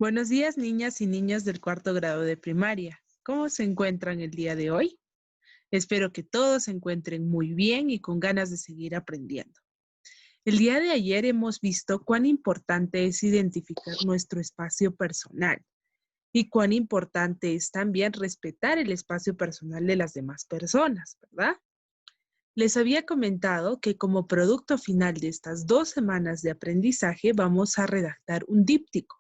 Buenos días, niñas y niños del cuarto grado de primaria. ¿Cómo se encuentran el día de hoy? Espero que todos se encuentren muy bien y con ganas de seguir aprendiendo. El día de ayer hemos visto cuán importante es identificar nuestro espacio personal y cuán importante es también respetar el espacio personal de las demás personas, ¿verdad? Les había comentado que como producto final de estas 2 semanas de aprendizaje vamos a redactar un díptico.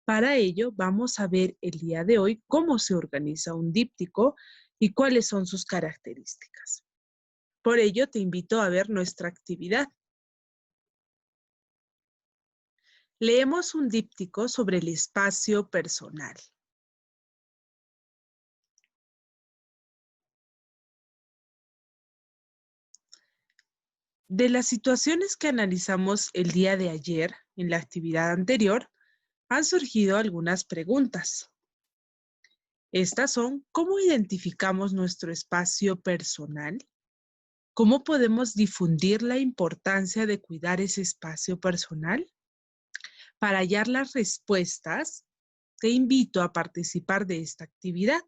Para ello, vamos a ver el día de hoy cómo se organiza un díptico y cuáles son sus características. Por ello, te invito a ver nuestra actividad. Leemos un díptico sobre el espacio personal. De las situaciones que analizamos el día de ayer, en la actividad anterior, han surgido algunas preguntas. Estas son: ¿cómo identificamos nuestro espacio personal? ¿Cómo podemos difundir la importancia de cuidar ese espacio personal? Para hallar las respuestas, te invito a participar de esta actividad,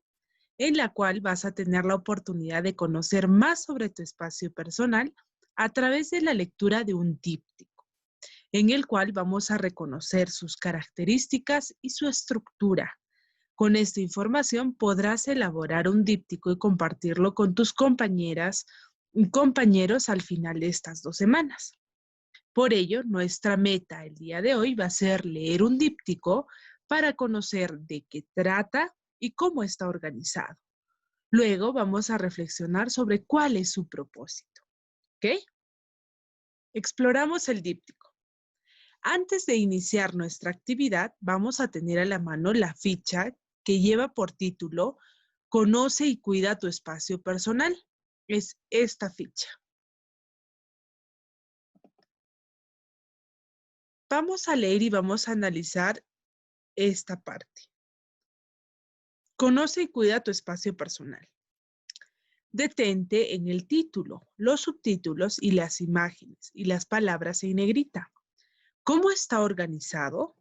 en la cual vas a tener la oportunidad de conocer más sobre tu espacio personal a través de la lectura de un díptico, en el cual vamos a reconocer sus características y su estructura. Con esta información podrás elaborar un díptico y compartirlo con tus compañeras y compañeros al final de estas 2 semanas. Por ello, nuestra meta el día de hoy va a ser leer un díptico para conocer de qué trata y cómo está organizado. Luego vamos a reflexionar sobre cuál es su propósito. ¿Ok? Exploramos el díptico. Antes de iniciar nuestra actividad, vamos a tener a la mano la ficha que lleva por título "Conoce y cuida tu espacio personal". Es esta ficha. Vamos a leer y vamos a analizar esta parte. Conoce y cuida tu espacio personal. Detente en el título, los subtítulos y las imágenes y las palabras en negrita. ¿Cómo está organizado?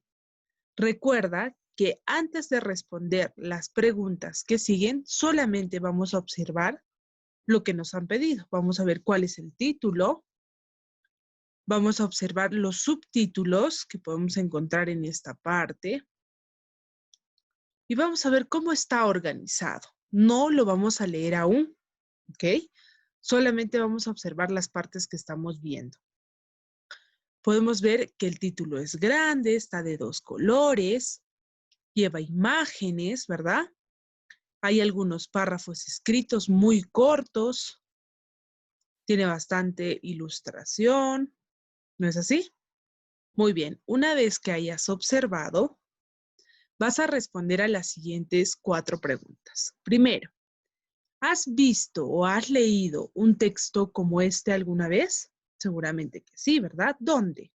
Recuerda que antes de responder las preguntas que siguen, solamente vamos a observar lo que nos han pedido. Vamos a ver cuál es el título. Vamos a observar los subtítulos que podemos encontrar en esta parte. Y vamos a ver cómo está organizado. No lo vamos a leer aún, ¿ok? Solamente vamos a observar las partes que estamos viendo. Podemos ver que el título es grande, está de 2 colores, lleva imágenes, ¿verdad? Hay algunos párrafos escritos muy cortos, tiene bastante ilustración, ¿no es así? Muy bien, una vez que hayas observado, vas a responder a las siguientes 4 preguntas. Primero, ¿has visto o has leído un texto como este alguna vez? Seguramente que sí, ¿verdad? ¿Dónde?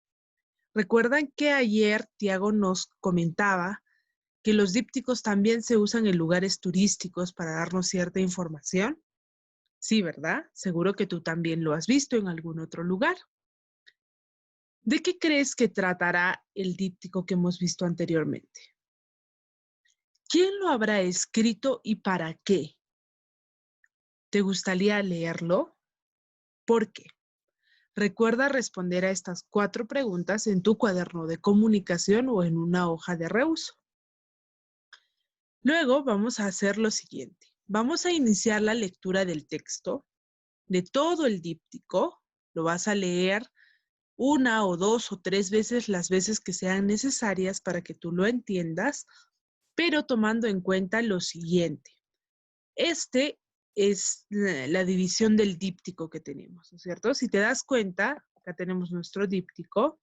¿Recuerdan que ayer Tiago nos comentaba que los dípticos también se usan en lugares turísticos para darnos cierta información? Sí, ¿verdad? Seguro que tú también lo has visto en algún otro lugar. ¿De qué crees que tratará el díptico que hemos visto anteriormente? ¿Quién lo habrá escrito y para qué? ¿Te gustaría leerlo? ¿Por qué? Recuerda responder a estas 4 preguntas en tu cuaderno de comunicación o en una hoja de reuso. Luego vamos a hacer lo siguiente. Vamos a iniciar la lectura del texto, de todo el díptico. Lo vas a leer 1 o 2 o 3 veces, las veces que sean necesarias para que tú lo entiendas, pero tomando en cuenta lo siguiente. Este es la división del díptico que tenemos, ¿no es cierto? Si te das cuenta, acá tenemos nuestro díptico.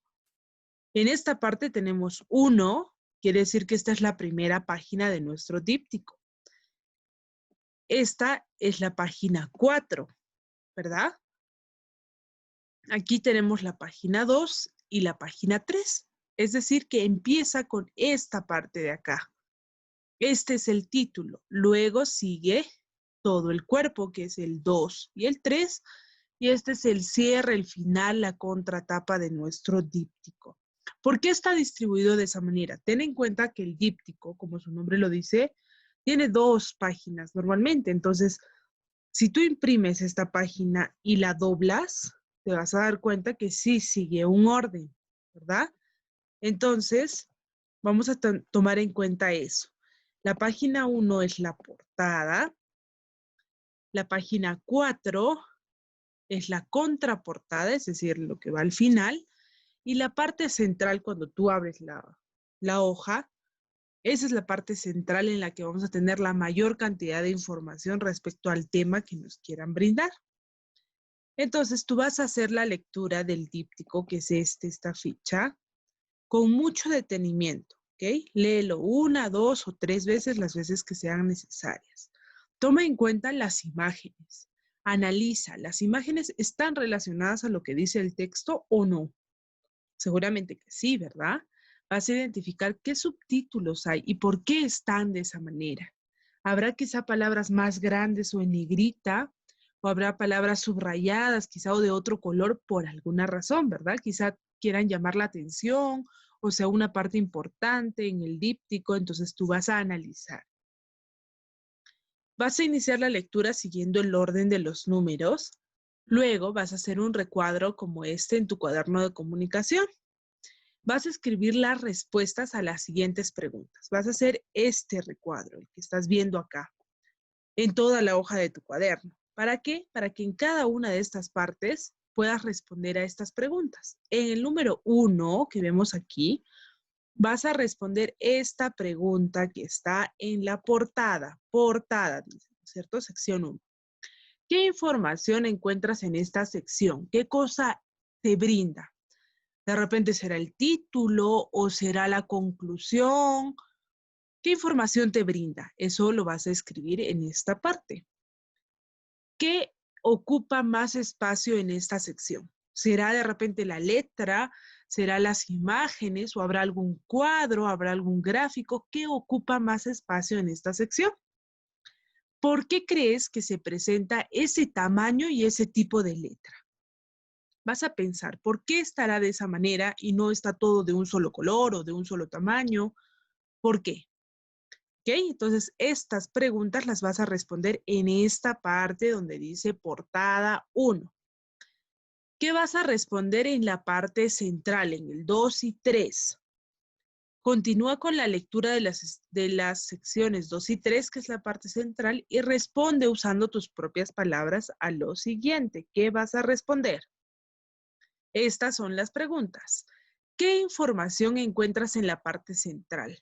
En esta parte tenemos 1, quiere decir que esta es la primera página de nuestro díptico. Esta es la página 4, ¿verdad? Aquí tenemos la página 2 y la página 3. Es decir, que empieza con esta parte de acá. Este es el título. Luego sigue todo el cuerpo, que es el 2 y el 3. Y este es el cierre, el final, la contratapa de nuestro díptico. ¿Por qué está distribuido de esa manera? Ten en cuenta que el díptico, como su nombre lo dice, tiene 2 páginas normalmente. Entonces, si tú imprimes esta página y la doblas, te vas a dar cuenta que sí sigue un orden, ¿verdad? Entonces, vamos a tomar en cuenta eso. La página 1 es la portada. La página 4 es la contraportada, es decir, lo que va al final. Y la parte central, cuando tú abres la hoja, esa es la parte central en la que vamos a tener la mayor cantidad de información respecto al tema que nos quieran brindar. Entonces, tú vas a hacer la lectura del díptico, que es esta ficha, con mucho detenimiento, ¿ok? Léelo 1, 2 o 3 veces, las veces que sean necesarias. Toma en cuenta las imágenes. Analiza, ¿las imágenes están relacionadas a lo que dice el texto o no? Seguramente que sí, ¿verdad? Vas a identificar qué subtítulos hay y por qué están de esa manera. Habrá quizá palabras más grandes o en negrita, o habrá palabras subrayadas quizá o de otro color por alguna razón, ¿verdad? Quizá quieran llamar la atención o sea una parte importante en el díptico, entonces tú vas a analizar. Vas a iniciar la lectura siguiendo el orden de los números. Luego vas a hacer un recuadro como este en tu cuaderno de comunicación. Vas a escribir las respuestas a las siguientes preguntas. Vas a hacer este recuadro, el que estás viendo acá, en toda la hoja de tu cuaderno. ¿Para qué? Para que en cada una de estas partes puedas responder a estas preguntas. En el número 1 que vemos aquí, vas a responder esta pregunta que está en la portada. Portada, dice, ¿cierto? Sección 1. ¿Qué información encuentras en esta sección? ¿Qué cosa te brinda? De repente será el título o será la conclusión. ¿Qué información te brinda? Eso lo vas a escribir en esta parte. ¿Qué ocupa más espacio en esta sección? ¿Será de repente la letra? ¿Será las imágenes? ¿O habrá algún cuadro? ¿Habrá algún gráfico? ¿Qué ocupa más espacio en esta sección? ¿Por qué crees que se presenta ese tamaño y ese tipo de letra? Vas a pensar, ¿por qué estará de esa manera y no está todo de un solo color o de un solo tamaño? ¿Por qué? ¿Ok? Entonces, estas preguntas las vas a responder en esta parte donde dice portada 1. ¿Qué vas a responder en la parte central, en el 2 y 3? Continúa con la lectura de las secciones 2 y 3, que es la parte central, y responde usando tus propias palabras a lo siguiente. ¿Qué vas a responder? Estas son las preguntas. ¿Qué información encuentras en la parte central?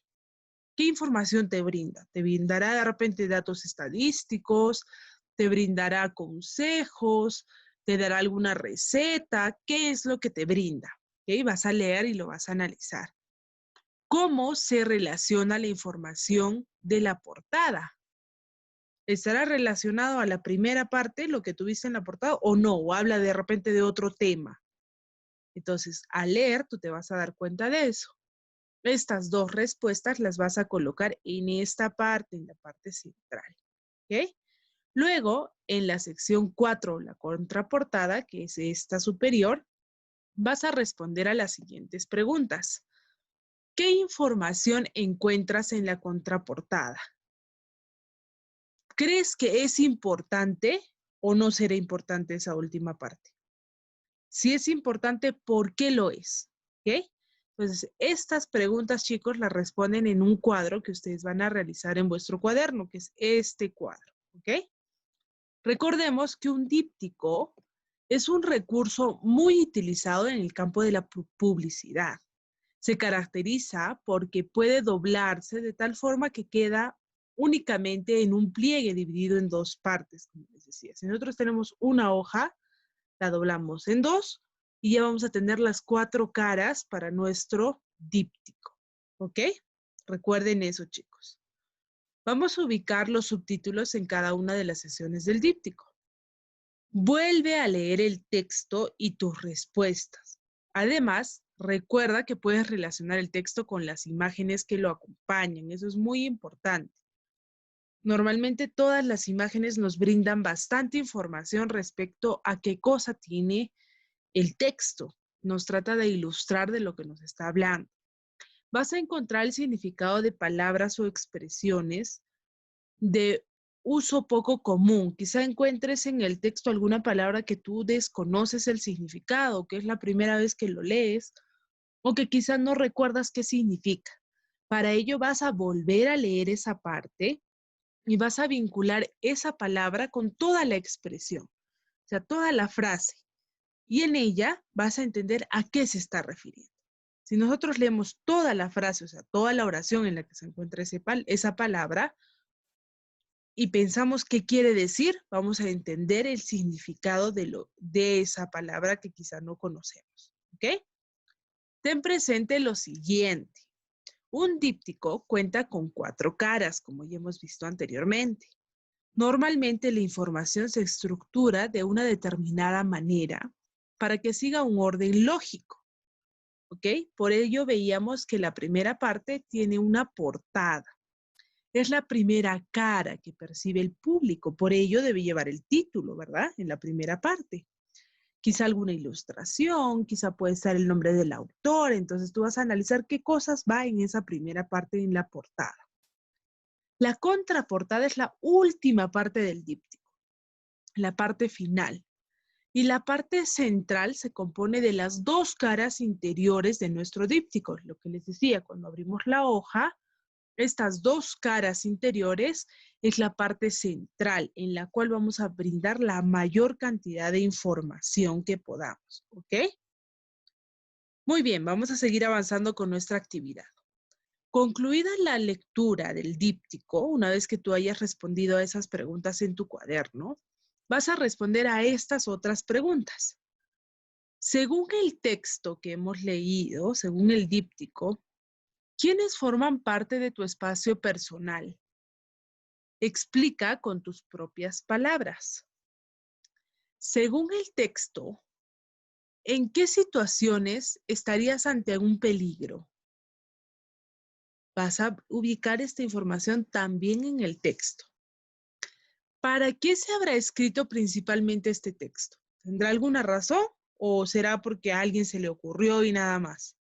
¿Qué información te brinda? ¿Te brindará de repente datos estadísticos? ¿Te brindará consejos? ¿Te dará alguna receta? ¿Qué es lo que te brinda? ¿Okay? Vas a leer y lo vas a analizar. ¿Cómo se relaciona la información de la portada? ¿Estará relacionado a la primera parte, lo que tuviste en la portada, o no? ¿O habla de repente de otro tema? Entonces, al leer, tú te vas a dar cuenta de eso. Estas 2 respuestas las vas a colocar en esta parte, en la parte central. ¿Ok? Luego, en la sección 4, la contraportada, que es esta superior, vas a responder a las siguientes preguntas. ¿Qué información encuentras en la contraportada? ¿Crees que es importante o no será importante esa última parte? Si es importante, ¿por qué lo es? ¿Ok? Entonces, estas preguntas, chicos, las responden en un cuadro que ustedes van a realizar en vuestro cuaderno, que es este cuadro. ¿Ok? Recordemos que un díptico es un recurso muy utilizado en el campo de la publicidad. Se caracteriza porque puede doblarse de tal forma que queda únicamente en un pliegue dividido en 2 partes, como les decía. Si nosotros tenemos una hoja, la doblamos en 2 y ya vamos a tener las 4 caras para nuestro díptico. ¿Ok? Recuerden eso, chicos. Vamos a ubicar los subtítulos en cada una de las sesiones del díptico. Vuelve a leer el texto y tus respuestas. Además, recuerda que puedes relacionar el texto con las imágenes que lo acompañan. Eso es muy importante. Normalmente todas las imágenes nos brindan bastante información respecto a qué cosa tiene el texto, nos trata de ilustrar de lo que nos está hablando. Vas a encontrar el significado de palabras o expresiones de uso poco común. Quizá encuentres en el texto alguna palabra que tú desconoces el significado, que es la primera vez que lo lees, o que quizás no recuerdas qué significa. Para ello vas a volver a leer esa parte y vas a vincular esa palabra con toda la expresión, o sea, toda la frase. Y en ella vas a entender a qué se está refiriendo. Si nosotros leemos toda la frase, o sea, toda la oración en la que se encuentra esa palabra, y pensamos qué quiere decir, vamos a entender el significado de esa palabra que quizá no conocemos. ¿Ok? Ten presente lo siguiente. Un díptico cuenta con 4 caras, como ya hemos visto anteriormente. Normalmente la información se estructura de una determinada manera para que siga un orden lógico. ¿Ok? Por ello veíamos que la primera parte tiene una portada. Es la primera cara que percibe el público, por ello debe llevar el título, ¿verdad? En la primera parte. Quizá alguna ilustración, quizá puede estar el nombre del autor, entonces tú vas a analizar qué cosas va en esa primera parte en la portada. La contraportada es la última parte del díptico, la parte final. Y la parte central se compone de las 2 caras interiores de nuestro díptico. Lo que les decía, cuando abrimos la hoja, estas 2 caras interiores es la parte central en la cual vamos a brindar la mayor cantidad de información que podamos, ¿ok? Muy bien, vamos a seguir avanzando con nuestra actividad. Concluida la lectura del díptico, una vez que tú hayas respondido a esas preguntas en tu cuaderno, vas a responder a estas otras preguntas. Según el texto que hemos leído, según el díptico, ¿quiénes forman parte de tu espacio personal? Explica con tus propias palabras. Según el texto, ¿en qué situaciones estarías ante un peligro? Vas a ubicar esta información también en el texto. ¿Para qué se habrá escrito principalmente este texto? ¿Tendrá alguna razón o será porque a alguien se le ocurrió y nada más?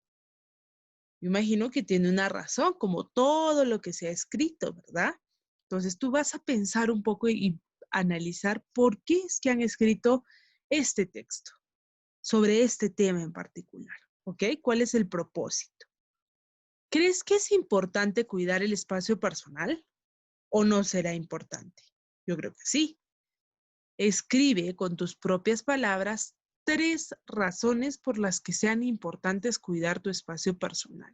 Yo imagino que tiene una razón, como todo lo que se ha escrito, ¿verdad? Entonces tú vas a pensar un poco y analizar por qué es que han escrito este texto sobre este tema en particular, ¿ok? ¿Cuál es el propósito? ¿Crees que es importante cuidar el espacio personal o no será importante? Yo creo que sí. Escribe con tus propias palabras 3 razones por las que sean importantes cuidar tu espacio personal.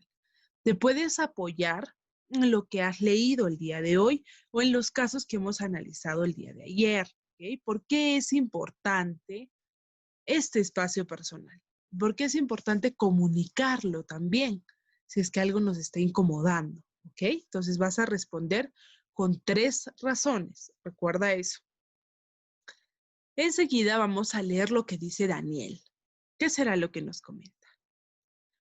Te puedes apoyar en lo que has leído el día de hoy o en los casos que hemos analizado el día de ayer. ¿Okay? ¿Por qué es importante este espacio personal? ¿Por qué es importante comunicarlo también si es que algo nos está incomodando? ¿Ok? Entonces vas a responder con 3 razones. Recuerda eso. Enseguida vamos a leer lo que dice Daniel. ¿Qué será lo que nos comenta?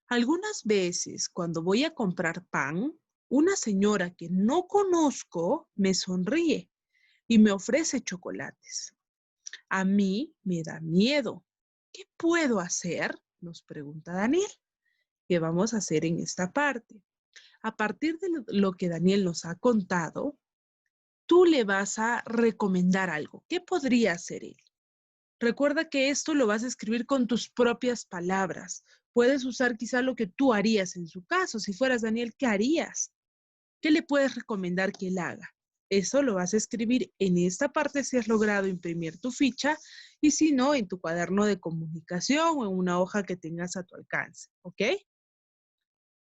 Algunas veces cuando voy a comprar pan, una señora que no conozco me sonríe y me ofrece chocolates. A mí me da miedo. ¿Qué puedo hacer? Nos pregunta Daniel. ¿Qué vamos a hacer en esta parte? A partir de lo que Daniel nos ha contado, tú le vas a recomendar algo. ¿Qué podría hacer él? Recuerda que esto lo vas a escribir con tus propias palabras. Puedes usar quizá lo que tú harías en su caso. Si fueras Daniel, ¿qué harías? ¿Qué le puedes recomendar que él haga? Eso lo vas a escribir en esta parte si has logrado imprimir tu ficha y si no, en tu cuaderno de comunicación o en una hoja que tengas a tu alcance. ¿Ok?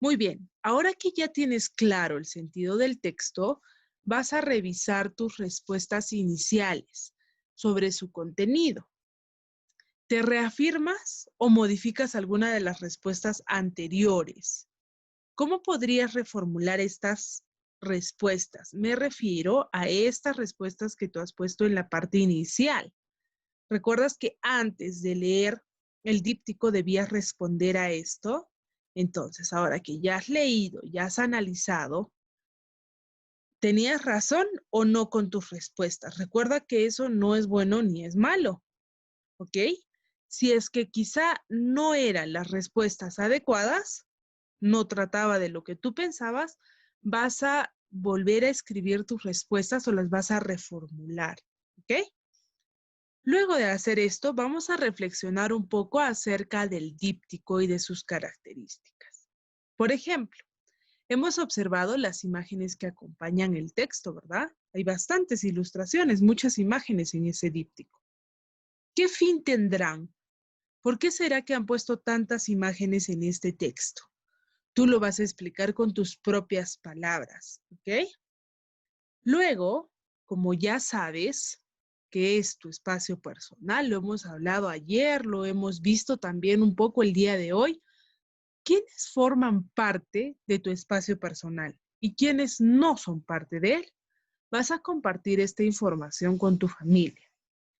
Muy bien. Ahora que ya tienes claro el sentido del texto, vas a revisar tus respuestas iniciales sobre su contenido. ¿Te reafirmas o modificas alguna de las respuestas anteriores? ¿Cómo podrías reformular estas respuestas? Me refiero a estas respuestas que tú has puesto en la parte inicial. ¿Recuerdas que antes de leer el díptico debías responder a esto? Entonces, ahora que ya has leído, ya has analizado, ¿tenías razón o no con tus respuestas? Recuerda que eso no es bueno ni es malo, ¿ok? Si es que quizá no eran las respuestas adecuadas, no trataba de lo que tú pensabas, vas a volver a escribir tus respuestas o las vas a reformular, ¿ok? Luego de hacer esto, vamos a reflexionar un poco acerca del díptico y de sus características. Por ejemplo, hemos observado las imágenes que acompañan el texto, ¿verdad? Hay bastantes ilustraciones, muchas imágenes en ese díptico. ¿Qué fin tendrán? ¿Por qué será que han puesto tantas imágenes en este texto? Tú lo vas a explicar con tus propias palabras, ¿ok? Luego, como ya sabes qué es tu espacio personal, lo hemos hablado ayer, lo hemos visto también un poco el día de hoy, ¿quiénes forman parte de tu espacio personal y quiénes no son parte de él? Vas a compartir esta información con tu familia.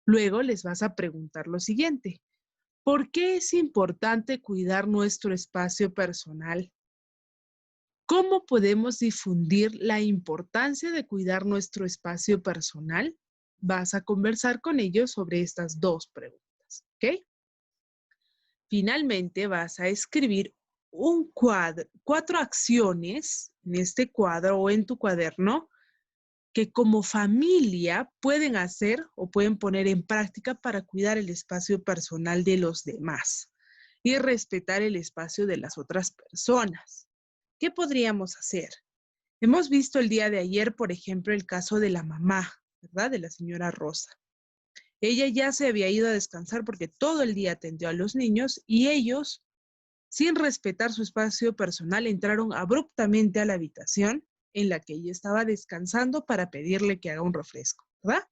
Luego les vas a preguntar lo siguiente: ¿por qué es importante cuidar nuestro espacio personal? ¿Cómo podemos difundir la importancia de cuidar nuestro espacio personal? Vas a conversar con ellos sobre estas dos preguntas, ¿ok? Finalmente vas a escribir un cuadro, 4 acciones en este cuadro o en tu cuaderno que como familia pueden hacer o pueden poner en práctica para cuidar el espacio personal de los demás y respetar el espacio de las otras personas. ¿Qué podríamos hacer? Hemos visto el día de ayer, por ejemplo, el caso de la mamá, ¿verdad? De la señora Rosa. Ella ya se había ido a descansar porque todo el día atendió a los niños y ellos, sin respetar su espacio personal, entraron abruptamente a la habitación en la que ella estaba descansando para pedirle que haga un refresco, ¿verdad?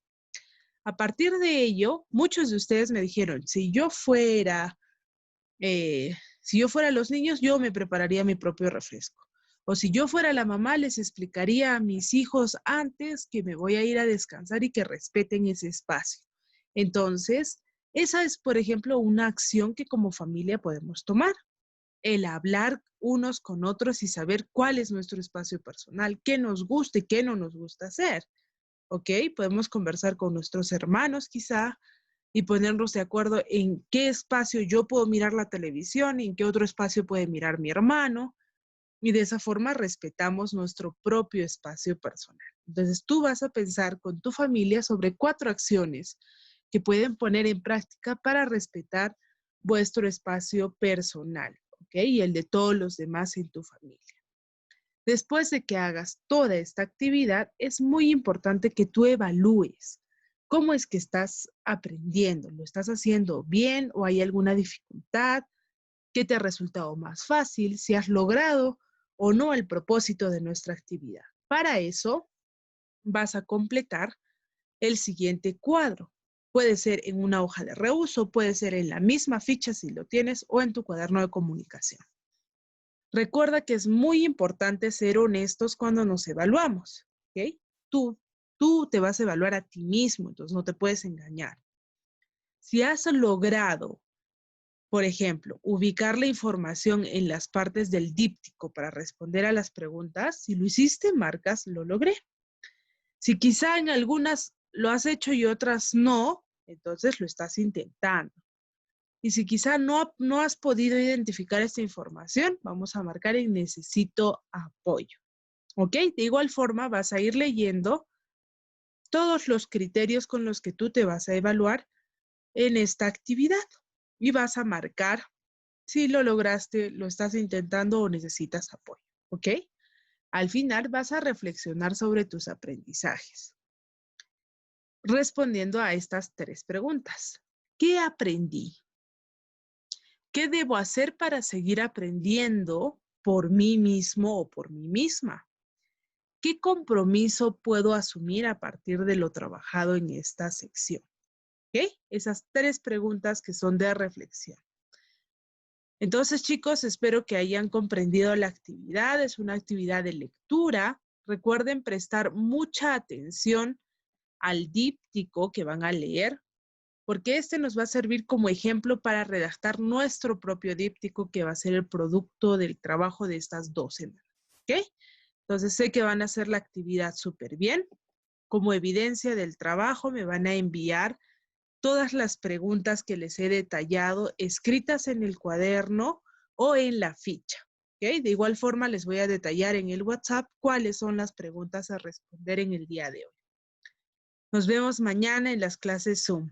A partir de ello, muchos de ustedes me dijeron, si yo fuera los niños, yo me prepararía mi propio refresco. O si yo fuera la mamá, les explicaría a mis hijos antes que me voy a ir a descansar y que respeten ese espacio. Entonces, esa es, por ejemplo, una acción que como familia podemos tomar. El hablar unos con otros y saber cuál es nuestro espacio personal, qué nos gusta y qué no nos gusta hacer. ¿Ok? Podemos conversar con nuestros hermanos quizá y ponernos de acuerdo en qué espacio yo puedo mirar la televisión y en qué otro espacio puede mirar mi hermano. Y de esa forma respetamos nuestro propio espacio personal. Entonces tú vas a pensar con tu familia sobre 4 acciones que pueden poner en práctica para respetar vuestro espacio personal, ¿ok? Y el de todos los demás en tu familia. Después de que hagas toda esta actividad, es muy importante que tú evalúes cómo es que estás aprendiendo. ¿Lo estás haciendo bien o hay alguna dificultad? ¿Qué te ha resultado más fácil? ¿Si has logrado o no el propósito de nuestra actividad? Para eso, vas a completar el siguiente cuadro. Puede ser en una hoja de reuso, puede ser en la misma ficha si lo tienes o en tu cuaderno de comunicación. Recuerda que es muy importante ser honestos cuando nos evaluamos, ¿ok? Tú te vas a evaluar a ti mismo, entonces no te puedes engañar. Si has logrado, por ejemplo, ubicar la información en las partes del díptico para responder a las preguntas, si lo hiciste, marcas, lo logré. Si quizá en algunas lo has hecho y otras no, entonces lo estás intentando. Y si quizá no has podido identificar esta información, vamos a marcar en necesito apoyo. ¿Ok? De igual forma vas a ir leyendo todos los criterios con los que tú te vas a evaluar en esta actividad y vas a marcar si lo lograste, lo estás intentando o necesitas apoyo. ¿Ok? Al final vas a reflexionar sobre tus aprendizajes, respondiendo a estas 3 preguntas. ¿Qué aprendí? ¿Qué debo hacer para seguir aprendiendo por mí mismo o por mí misma? ¿Qué compromiso puedo asumir a partir de lo trabajado en esta sección? ¿Ok? Esas 3 preguntas que son de reflexión. Entonces, chicos, espero que hayan comprendido la actividad. Es una actividad de lectura. Recuerden prestar mucha atención al díptico que van a leer, porque este nos va a servir como ejemplo para redactar nuestro propio díptico, que va a ser el producto del trabajo de estas 2 semanas. ¿Ok? Entonces, sé que van a hacer la actividad súper bien. Como evidencia del trabajo, me van a enviar todas las preguntas que les he detallado escritas en el cuaderno o en la ficha. ¿Okay? De igual forma, les voy a detallar en el WhatsApp cuáles son las preguntas a responder en el día de hoy. Nos vemos mañana en las clases Zoom.